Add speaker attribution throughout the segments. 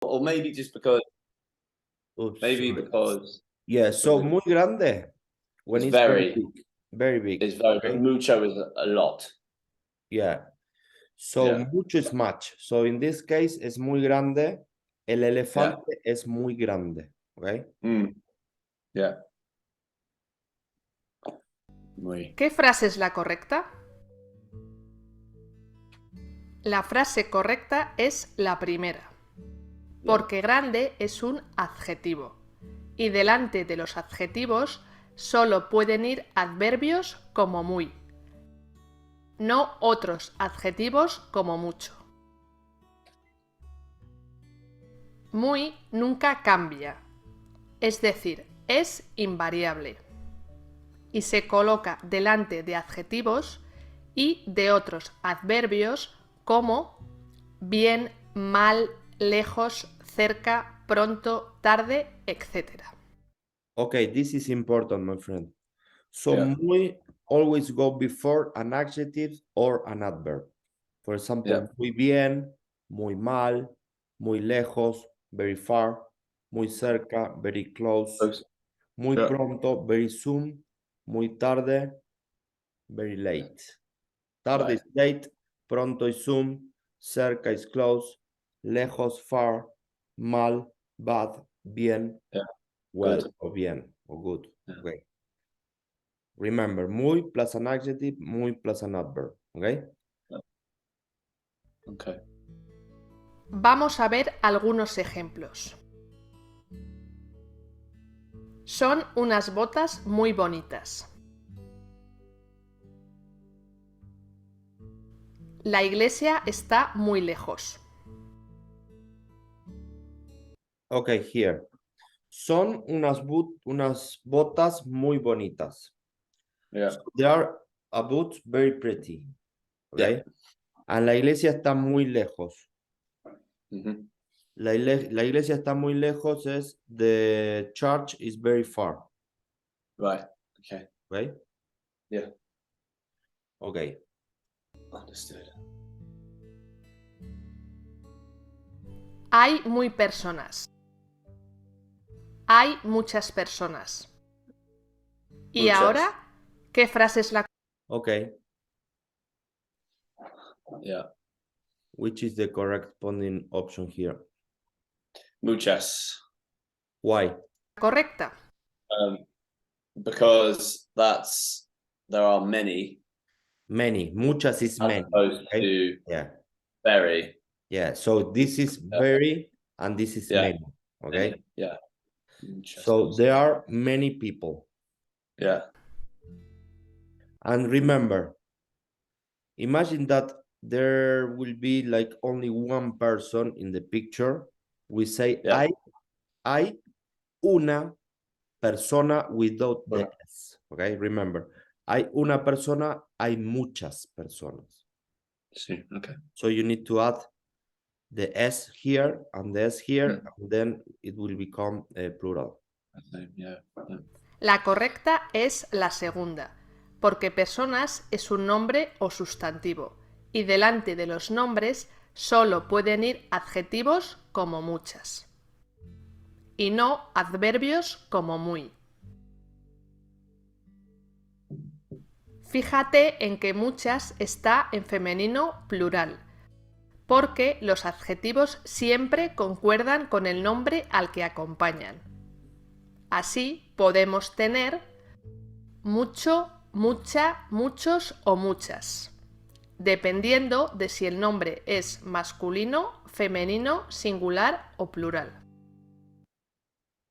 Speaker 1: or maybe just because,
Speaker 2: Oops,
Speaker 1: maybe
Speaker 2: sorry.
Speaker 1: because
Speaker 2: Yeah, so muy grande. When
Speaker 1: it's
Speaker 2: it's very
Speaker 1: very,
Speaker 2: big. Very big.
Speaker 1: it's very,
Speaker 2: Okay?
Speaker 1: mucho is a lot.
Speaker 2: Yeah. So
Speaker 1: Yeah.
Speaker 2: mucho is much. So in this case, es muy grande. El elefante es muy grande. Okay?
Speaker 1: Yeah. Muy.
Speaker 3: ¿Qué frase es la correcta? La frase correcta es la primera, porque grande es un adjetivo, y delante de los adjetivos solo pueden ir adverbios como muy, no otros adjetivos como mucho. Muy nunca cambia, es decir, es invariable, y se coloca delante de adjetivos y de otros adverbios como bien, mal, lejos, cerca, pronto, tarde, etc.
Speaker 2: Okay, this is important, my friend. So
Speaker 1: Yeah.
Speaker 2: muy always go before an adjective or an adverb. For example, muy bien, muy mal, muy lejos, very far, muy cerca, very close, muy pronto, very soon, muy tarde, very late. Tarde is late, pronto is soon, cerca is close, lejos, far, mal, bad, bien, well,
Speaker 1: Good.
Speaker 2: o bien, o good. Okay. Remember, muy plus an adjective, muy plus an adverb. Okay.
Speaker 1: Okay.
Speaker 3: Vamos a ver algunos ejemplos. Son unas botas muy bonitas. La iglesia está muy lejos.
Speaker 2: Okay, here. Son unas botas muy bonitas.
Speaker 1: Yeah.
Speaker 2: So they are a boot very pretty. Okay. And la iglesia está muy lejos. La iglesia está muy lejos es the church is very far.
Speaker 1: Right. Okay.
Speaker 2: Right?
Speaker 1: Yeah.
Speaker 2: Okay.
Speaker 1: Understood.
Speaker 3: Hay muy personas. Hay muchas personas. ¿Y
Speaker 1: Muchas.
Speaker 3: ahora qué frase es la
Speaker 2: Okay.
Speaker 1: Yeah.
Speaker 2: Which is the corresponding option here?
Speaker 1: Muchas.
Speaker 2: Why?
Speaker 3: correcta?
Speaker 1: Because there are many.
Speaker 2: Many. Muchas is
Speaker 1: As
Speaker 2: many.
Speaker 1: opposed
Speaker 2: Okay?
Speaker 1: to
Speaker 2: Yeah.
Speaker 1: very.
Speaker 2: Yeah. So this is very and this is many. Okay.
Speaker 1: Many. Yeah. Muchas.
Speaker 2: So there are many people.
Speaker 1: Yeah.
Speaker 2: And remember, imagine that there will be like only one person in the picture. We say hay una persona without the S. Okay, remember, hay una persona, hay muchas personas.
Speaker 1: Sí, okay.
Speaker 2: So you need to add the S here and the S here, and then it will become a plural.
Speaker 1: Yeah.
Speaker 3: La correcta es la segunda, porque personas es un nombre o sustantivo, y delante de los nombres solo pueden ir adjetivos como muchas, y no adverbios como muy. Fíjate en que muchas está en femenino plural, porque los adjetivos siempre concuerdan con el nombre al que acompañan. Así podemos tener mucho, mucha, muchos o muchas, dependiendo de si el nombre es masculino, femenino, singular o plural.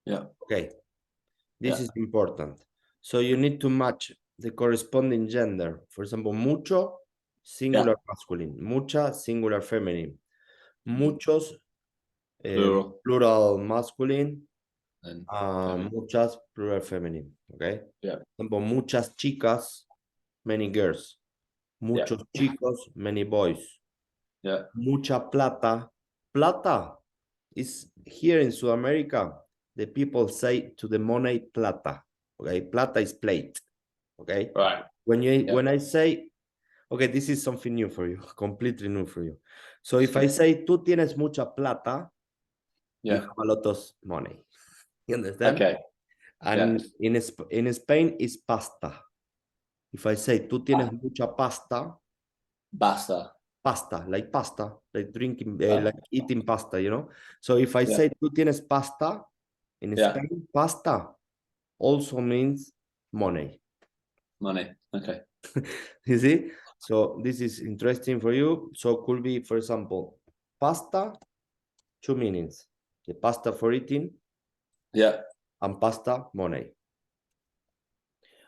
Speaker 1: Yeah.
Speaker 2: Okay, this is important. So you need to match the corresponding gender. For example, mucho, singular masculine. Mucha, singular feminine. Muchos, plural masculine. Muchas, plural feminine. Okay.
Speaker 1: Yeah.
Speaker 2: For example, muchas chicas, many girls. Muchos chicos, many boys.
Speaker 1: Yeah.
Speaker 2: Mucha plata. Plata is here in South America. The people say to the money plata. Okay, plata is plate. Okay.
Speaker 1: Right.
Speaker 2: When I say, okay, this is something new for you, completely new for you. So if I say tú tienes mucha plata, you
Speaker 1: Yeah.
Speaker 2: have a lot of money. You understand?
Speaker 1: Okay.
Speaker 2: And in Spain is pasta. If I say tú tienes mucha pasta,
Speaker 1: Basta.
Speaker 2: pasta, like drinking,
Speaker 1: Ah.
Speaker 2: like eating pasta, you know? So if I
Speaker 1: Yeah.
Speaker 2: say tú tienes pasta, in
Speaker 1: Yeah.
Speaker 2: Spain, pasta also means money.
Speaker 1: Money. Okay.
Speaker 2: You see? So this is interesting for you. So could be, for example, pasta, 2 meanings. The pasta for eating
Speaker 1: Yeah.
Speaker 2: and pasta, money.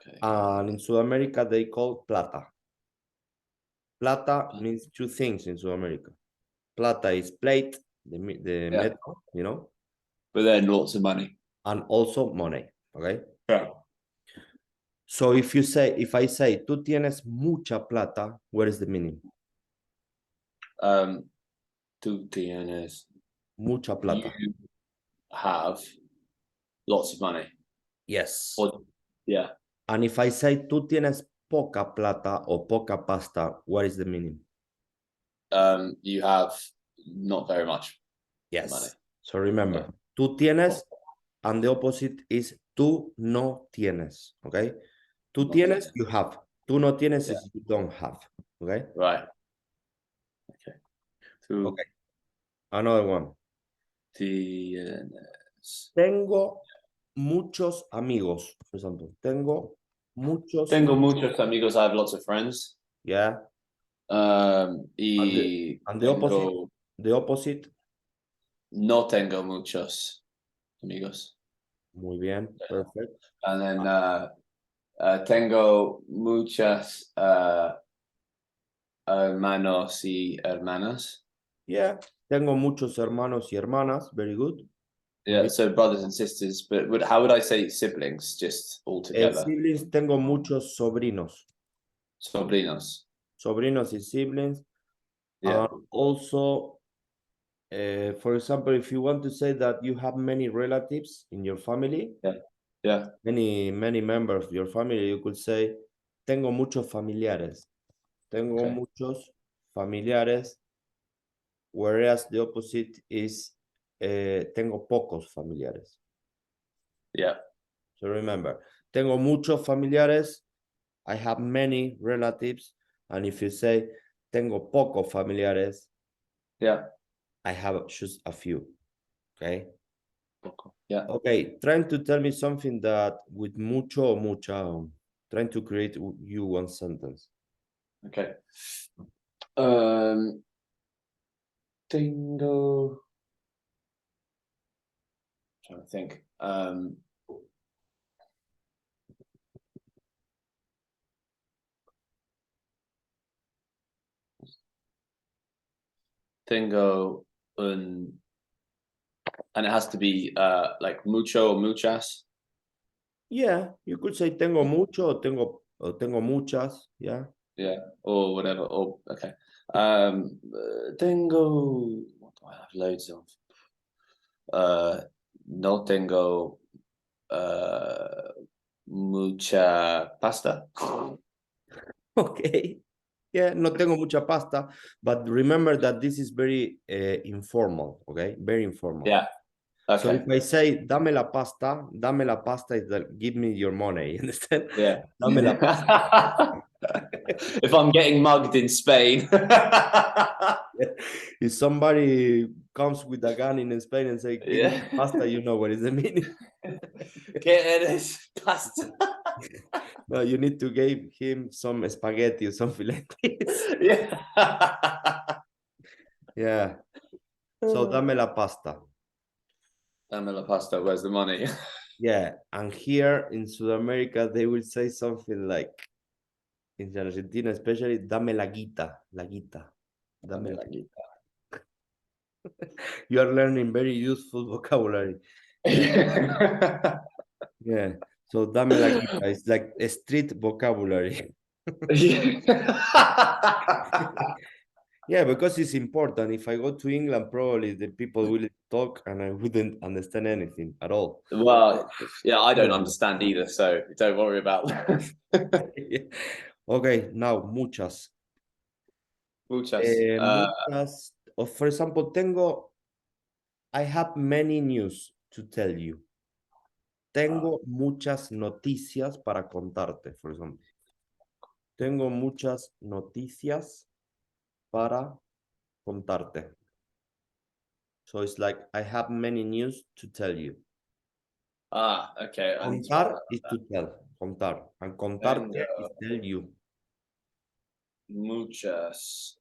Speaker 1: Okay.
Speaker 2: And in South America, they call plata. Plata means 2 things in South America. Plata is plate, the metal, you know,
Speaker 1: But then lots of money.
Speaker 2: and also money, okay?
Speaker 1: Yeah.
Speaker 2: So if I say, tú tienes mucha plata, what is the meaning?
Speaker 1: Tú tienes.
Speaker 2: Mucha plata.
Speaker 1: You have lots of money.
Speaker 2: Yes.
Speaker 1: Or, yeah.
Speaker 2: And if I say, tú tienes poca plata or poca pasta, what is the meaning?
Speaker 1: You have not very much
Speaker 2: Yes.
Speaker 1: money.
Speaker 2: So remember,
Speaker 1: Okay.
Speaker 2: tú tienes, and the opposite is tú no tienes, okay? Tú
Speaker 1: No
Speaker 2: tienes,
Speaker 1: tienes.
Speaker 2: you have. Tú no tienes
Speaker 1: Yeah.
Speaker 2: is you don't have, okay?
Speaker 1: Right. Okay. Tú
Speaker 2: Okay. Another one.
Speaker 1: tienes.
Speaker 2: Tengo muchos amigos, for example. Tengo muchos.
Speaker 1: Tengo muchos amigos. I have lots of friends.
Speaker 2: Yeah.
Speaker 1: Y
Speaker 2: And
Speaker 1: tengo,
Speaker 2: the opposite.
Speaker 1: no tengo muchos amigos.
Speaker 2: Muy bien. Perfect.
Speaker 1: And then tengo muchas hermanos y hermanas.
Speaker 2: Yeah. Tengo muchos hermanos y hermanas. Very good.
Speaker 1: Yeah, so brothers and sisters. But how would I say siblings? Just all together.
Speaker 2: Siblings, tengo muchos sobrinos.
Speaker 1: Sobrinos.
Speaker 2: Sobrinos y siblings.
Speaker 1: Yeah.
Speaker 2: Also, for example, if you want to say that you have many relatives in your family,
Speaker 1: Yeah.
Speaker 2: many members of your family, you could say, tengo muchos familiares. Tengo
Speaker 1: Okay.
Speaker 2: muchos familiares, whereas the opposite is, tengo pocos familiares.
Speaker 1: Yeah.
Speaker 2: So remember, tengo muchos familiares, I have many relatives, and if you say, tengo pocos familiares,
Speaker 1: Yeah.
Speaker 2: I have just a few, okay?
Speaker 1: Yeah.
Speaker 2: Okay, trying to tell me something that with mucho or mucha, trying to create you one sentence.
Speaker 1: Okay. Tengo. Trying to think. Tengo un, and it has to be like mucho or muchas.
Speaker 2: Yeah, you could say tengo mucho or tengo muchas, yeah.
Speaker 1: Yeah, or whatever. Or okay. Tengo. What do I have loads of? No tengo mucha pasta.
Speaker 2: Okay. Yeah, no tengo mucha pasta, but remember that this is very informal, okay? Very informal.
Speaker 1: Yeah. Okay.
Speaker 2: So if I say, dame la pasta is that give me your money, you understand?
Speaker 1: Yeah.
Speaker 2: Dame la pasta.
Speaker 1: If I'm getting mugged in Spain.
Speaker 2: If somebody comes with a gun in Spain and say, give me
Speaker 1: Yeah.
Speaker 2: pasta, you know what is the meaning.
Speaker 1: ¿Qué eres? Pasta.
Speaker 2: No, you need to give him some spaghetti or something like this.
Speaker 1: Yeah.
Speaker 2: Yeah. So dame la pasta.
Speaker 1: Dame la pasta, where's the money?
Speaker 2: Yeah, and here in South America, they will say something like, in Argentina especially, dame la guita, la guita. Dame la guita. You are learning very useful vocabulary. Yeah. Yeah. So dame la guita. It's like a street vocabulary. Yeah, because it's important. If I go to England, probably the people will talk and I wouldn't understand anything at all.
Speaker 1: Well, yeah, I don't understand either, so don't worry about that.
Speaker 2: Okay, now muchas.
Speaker 1: Muchas.
Speaker 2: Muchas. For example, tengo I have many news to tell you. Tengo muchas noticias para contarte, for example. Tengo muchas noticias para contarte. So it's like, I have many news to tell you.
Speaker 1: Okay. I need to
Speaker 2: Contar
Speaker 1: write
Speaker 2: is
Speaker 1: that
Speaker 2: to tell. Contar. And contarte
Speaker 1: Tengo
Speaker 2: is tell you.
Speaker 1: muchas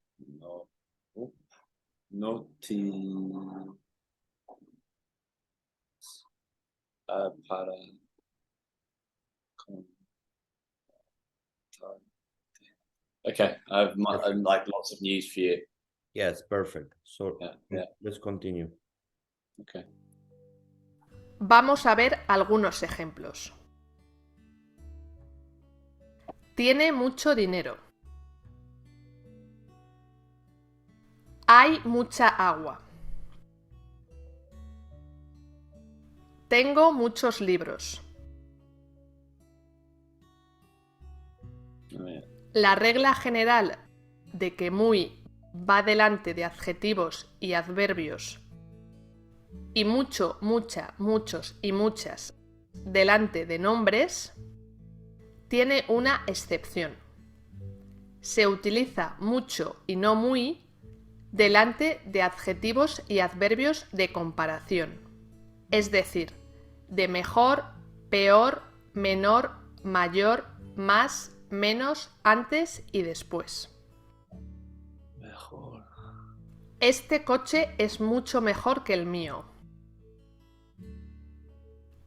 Speaker 1: noticias para contar. Okay, I've like lots of news for you.
Speaker 2: Yes, perfect. So
Speaker 1: Yeah.
Speaker 2: let's continue.
Speaker 1: Okay.
Speaker 3: Vamos a ver algunos ejemplos. Tiene mucho dinero. Hay mucha agua. Tengo muchos libros. La regla general de que muy va delante de adjetivos y adverbios y mucho, mucha, muchos y muchas delante de nombres tiene una excepción. Se utiliza mucho y no muy delante de adjetivos y adverbios de comparación, es decir, de mejor, peor, menor, mayor, más, menos, antes y después.
Speaker 1: Mejor.
Speaker 3: Este coche es mucho mejor que el mío.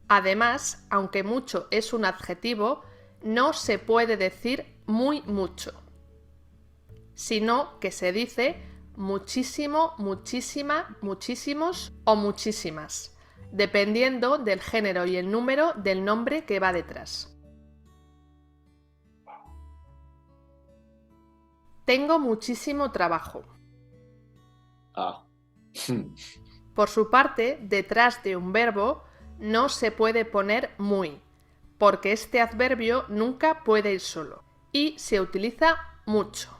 Speaker 3: Además, aunque mucho es un adjetivo, no se puede decir muy mucho, sino que se dice muchísimo, muchísima, muchísimos o muchísimas, dependiendo del género y el número del nombre que va detrás. Tengo muchísimo trabajo. Por su parte, detrás de un verbo no se puede poner muy, porque este adverbio nunca puede ir solo, y se utiliza mucho.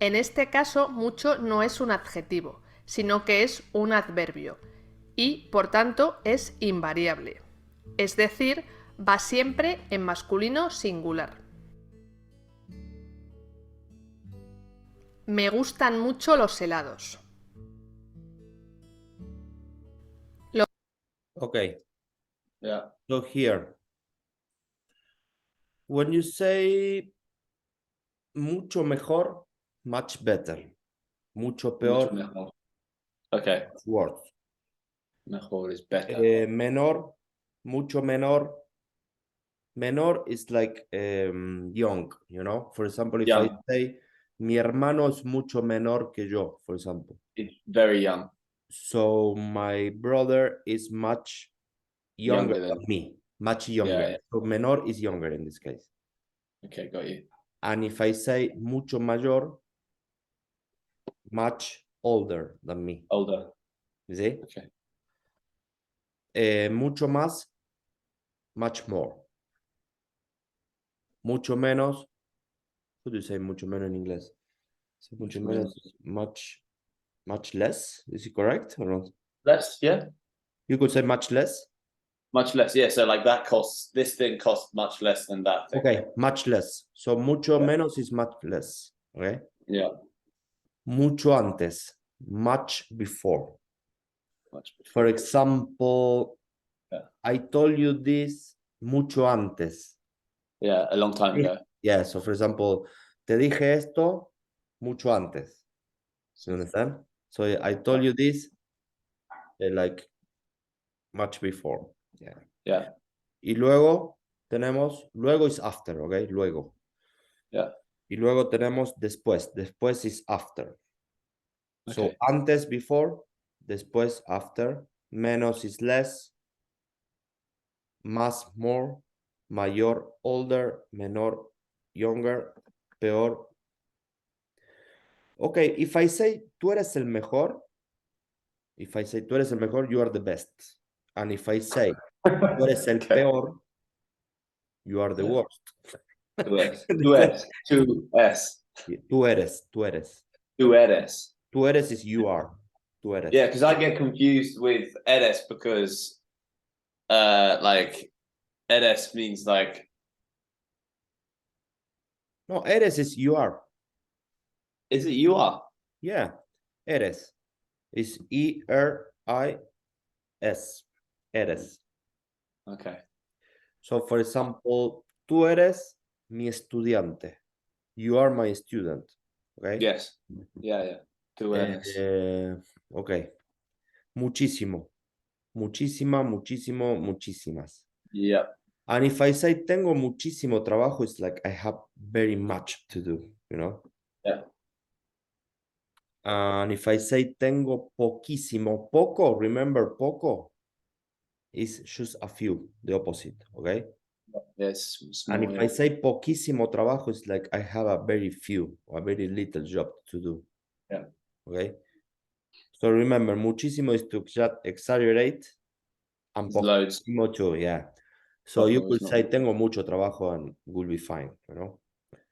Speaker 3: En este caso, mucho no es un adjetivo, sino que es un adverbio, y por tanto es invariable. Es decir, va siempre en masculino singular. Me gustan mucho los helados.
Speaker 2: Okay.
Speaker 1: Yeah.
Speaker 2: So here, when you say mucho mejor, much better. Mucho peor,
Speaker 1: Mucho mejor. Okay.
Speaker 2: worse.
Speaker 1: Mejor is better.
Speaker 2: Menor, mucho menor. Menor is like young, you know? For example, if I
Speaker 1: Young.
Speaker 2: say, mi hermano es mucho menor que yo, for example.
Speaker 1: It's very young.
Speaker 2: So my brother is much younger than me, much younger.
Speaker 1: Yeah.
Speaker 2: So menor is younger in this case.
Speaker 1: Okay, got you.
Speaker 2: And if I say mucho mayor, much older than me.
Speaker 1: Older.
Speaker 2: You see?
Speaker 1: Okay.
Speaker 2: Mucho más, much more. Mucho menos, how do you say mucho menos in English? So mucho menos, much less. Is it correct or not?
Speaker 1: Less, yeah.
Speaker 2: You could say much less.
Speaker 1: Much less, yeah. So like that costs, this thing costs much less than that thing.
Speaker 2: Okay, much less. So mucho menos is much less. Okay.
Speaker 1: Yeah.
Speaker 2: Mucho antes, much before.
Speaker 1: Much before.
Speaker 2: For example,
Speaker 1: Yeah.
Speaker 2: I told you this mucho antes.
Speaker 1: Yeah, a long time ago.
Speaker 2: Yeah, so for example, te dije esto mucho antes. You understand? So I told you this like much before. Yeah.
Speaker 1: Yeah.
Speaker 2: Y luego tenemos, luego is after, okay? Luego.
Speaker 1: Yeah.
Speaker 2: Y luego tenemos después. Después is after. So
Speaker 1: Okay.
Speaker 2: antes, before, después, after. Menos is less. Más, more. Mayor, older. Menor, younger. Peor. Okay, if I say tú eres el mejor, if I say tú eres el mejor, you are the best. And if I say tú eres el peor, you are the worst.
Speaker 1: Tú eres. Tú eres. Tú eres.
Speaker 2: Tú eres, tú eres.
Speaker 1: Tú eres.
Speaker 2: Tú eres is you are. tú eres.
Speaker 1: Yeah, because I get confused with eres because like eres means like
Speaker 2: No, eres is you are.
Speaker 1: is it you are?
Speaker 2: Yeah, eres. Is E-R-I-S. Eres.
Speaker 1: Okay.
Speaker 2: So, for example, tú eres mi estudiante. You are my student. Okay?
Speaker 1: Yes. Yeah, yeah. Tú eres.
Speaker 2: Okay. Muchísimo. Muchísima, muchísimo, muchísimas.
Speaker 1: Yeah.
Speaker 2: And if I say tengo muchísimo trabajo, it's like I have very much to do, you know?
Speaker 1: Yeah.
Speaker 2: And if I say tengo poquísimo, poco, remember poco is just a few, the opposite, okay?
Speaker 1: Yes.
Speaker 2: And
Speaker 1: Small,
Speaker 2: if
Speaker 1: yeah.
Speaker 2: I say poquísimo trabajo, it's like I have a very few, a very little job to do.
Speaker 1: Yeah.
Speaker 2: Okay? So remember, muchísimo is to exaggerate, and
Speaker 1: It's loads.
Speaker 2: poquísimo too, yeah. So you
Speaker 1: Poco
Speaker 2: could
Speaker 1: is not-
Speaker 2: say tengo mucho trabajo and will be fine, you know?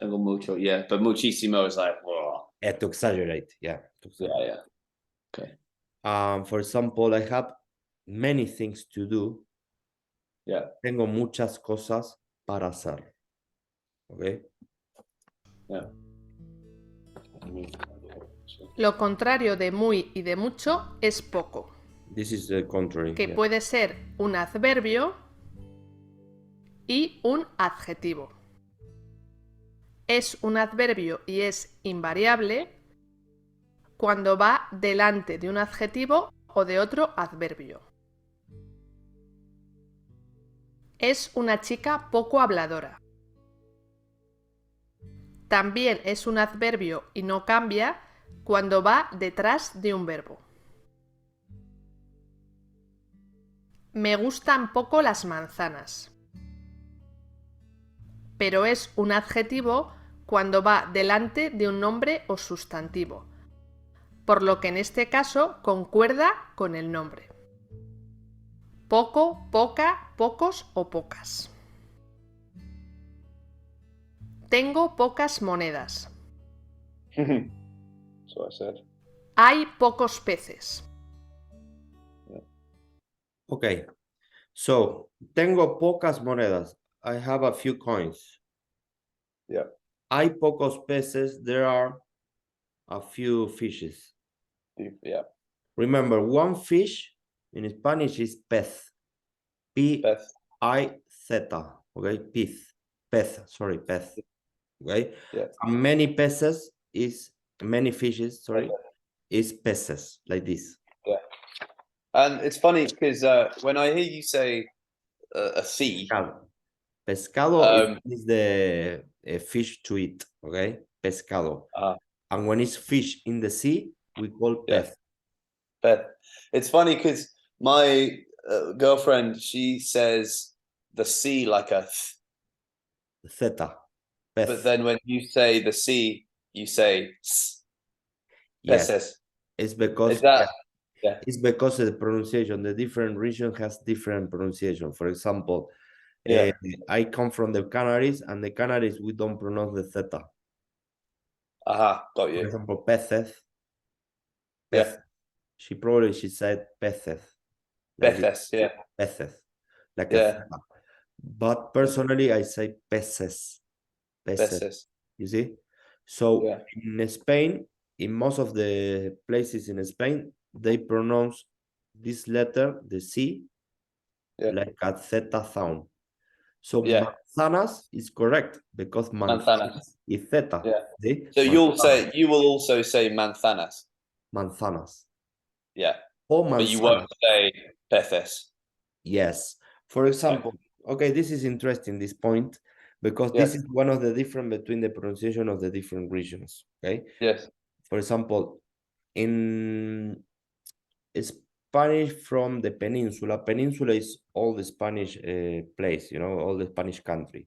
Speaker 1: Tengo mucho, yeah. But muchísimo is like, whoa.
Speaker 2: To exaggerate, yeah. To exaggerate.
Speaker 1: Yeah, yeah. Okay.
Speaker 2: For example, I have many things to do.
Speaker 1: Yeah.
Speaker 2: Tengo muchas cosas para hacer. Okay?
Speaker 1: Yeah.
Speaker 3: Lo contrario de muy y de mucho es poco,
Speaker 2: This is the contrary.
Speaker 3: que
Speaker 2: yeah.
Speaker 3: puede ser un adverbio y un adjetivo. Es un adverbio y es invariable cuando va delante de un adjetivo o de otro adverbio. Es una chica poco habladora. También es un adverbio y no cambia cuando va detrás de un verbo. Me gustan poco las manzanas. Pero es un adjetivo cuando va delante de un nombre o sustantivo, por lo que en este caso concuerda con el nombre. Poco, poca, pocos o pocas. Tengo pocas monedas.
Speaker 1: So I said.
Speaker 3: Hay pocos peces.
Speaker 2: Okay. So, tengo pocas monedas. I have a few coins.
Speaker 1: Yeah.
Speaker 2: Hay pocos peces. There are a few fishes.
Speaker 1: Yeah.
Speaker 2: Remember, one fish in Spanish is pez.
Speaker 1: Beth.
Speaker 2: P-I-Z. Okay, pez. Sorry, pez. Okay.
Speaker 1: Yeah.
Speaker 2: And many peces is many fishes. Sorry, is peces like this.
Speaker 1: Yeah. And it's funny because when I hear you say a fee,
Speaker 2: Pescado is the fish to eat. Okay, pescado. And when it's fish in the sea, we call
Speaker 1: Yeah.
Speaker 2: pez.
Speaker 1: Beth. It's funny because my girlfriend, she says the sea like a th,
Speaker 2: Zeta. Pez.
Speaker 1: but then when you say the sea, you say s.
Speaker 2: Yes.
Speaker 1: Peces.
Speaker 2: It's because
Speaker 1: Is that yeah.
Speaker 2: it's because of the pronunciation. The different region has different pronunciation. For example,
Speaker 1: Yeah.
Speaker 2: I come from the Canaries, and the Canaries we don't pronounce the zeta.
Speaker 1: Aha, got
Speaker 2: For
Speaker 1: you.
Speaker 2: example, peces.
Speaker 1: Yeah.
Speaker 2: She said peces. Like
Speaker 1: Peces, yeah.
Speaker 2: peces. Like
Speaker 1: Yeah.
Speaker 2: a zeta. But personally, I say peces. Peces.
Speaker 1: Peces.
Speaker 2: You see? So
Speaker 1: Yeah.
Speaker 2: in Spain, in most of the places in Spain, they pronounce this letter, the C,
Speaker 1: Yeah.
Speaker 2: like a zeta sound. So
Speaker 1: Yeah.
Speaker 2: manzanas is correct because
Speaker 1: Manzanas.
Speaker 2: manzanas is zeta.
Speaker 1: Yeah.
Speaker 2: See?
Speaker 1: So
Speaker 2: Manzanas.
Speaker 1: you will also say manzanas.
Speaker 2: Manzanas.
Speaker 1: Yeah.
Speaker 2: Or
Speaker 1: But you
Speaker 2: manzanas.
Speaker 1: won't say peces.
Speaker 2: Yes. For example, okay, this is interesting, this point, because this
Speaker 1: Yes.
Speaker 2: is one of the difference between the pronunciation of the different regions. Okay.
Speaker 1: Yes.
Speaker 2: For example, in Spanish from the peninsula is all the Spanish place, you know, all the Spanish country.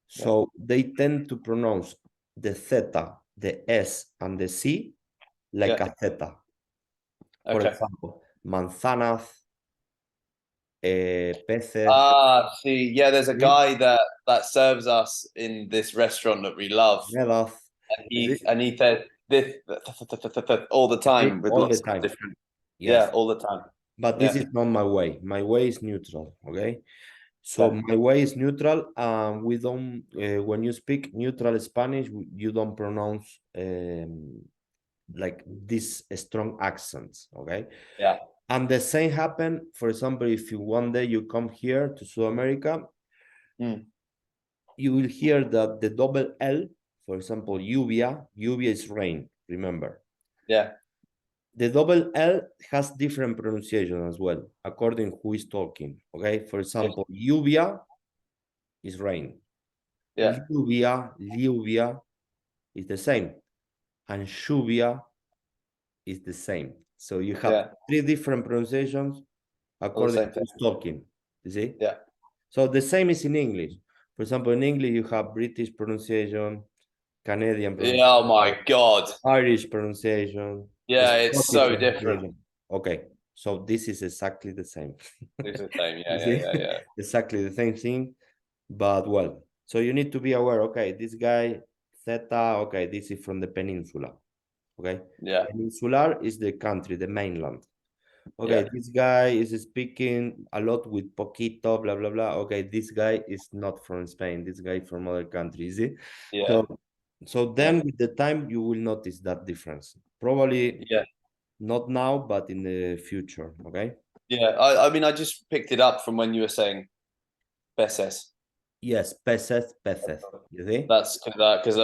Speaker 2: So they tend to pronounce the zeta, the S, and the C like a zeta. For
Speaker 1: Okay.
Speaker 2: example, manzanas, peces.
Speaker 1: See, yeah, there's a guy that serves us in this restaurant that we love.
Speaker 2: Medas.
Speaker 1: And he said this all the time with
Speaker 2: all
Speaker 1: lots
Speaker 2: the time.
Speaker 1: of different.
Speaker 2: Yes.
Speaker 1: Yeah, all the time.
Speaker 2: But this is not my way. My way is neutral. Okay. So
Speaker 1: Yeah.
Speaker 2: my way is neutral. We don't. When you speak neutral Spanish, you don't pronounce like these strong accents. Okay.
Speaker 1: Yeah.
Speaker 2: And the same happen. For example, if you one day you come here to South America, you will hear that the double L. For example, lluvia is rain. Remember.
Speaker 1: Yeah.
Speaker 2: The double L has different pronunciation as well, according who is talking. Okay, for example, lluvia is rain.
Speaker 1: Yeah.
Speaker 2: Lluvia is the same, and lluvia is the same. So you have three different pronunciations according to who's talking. You see?
Speaker 1: Yeah.
Speaker 2: So the same is in English. For example, in English you have British pronunciation, Canadian pronunciation.
Speaker 1: Yeah, oh my God.
Speaker 2: Irish pronunciation.
Speaker 1: Yeah, it's so different.
Speaker 2: Okay, so this is exactly the same.
Speaker 1: It's the same. Yeah.
Speaker 2: Exactly the same thing, but well, so you need to be aware. Okay, this guy Theta. Okay, this is from the peninsula. Okay.
Speaker 1: Yeah.
Speaker 2: Peninsular is the country, the mainland. Okay, this guy is speaking a lot with poquito, blah blah blah. Okay, this guy is not from Spain. This guy from other countries. See?
Speaker 1: Yeah.
Speaker 2: So then with the time you will notice that difference. Probably not now, but in the future. Okay.
Speaker 1: Yeah. I mean, I just picked it up from when you were saying peces.
Speaker 2: Yes, peces. You see?
Speaker 1: That's because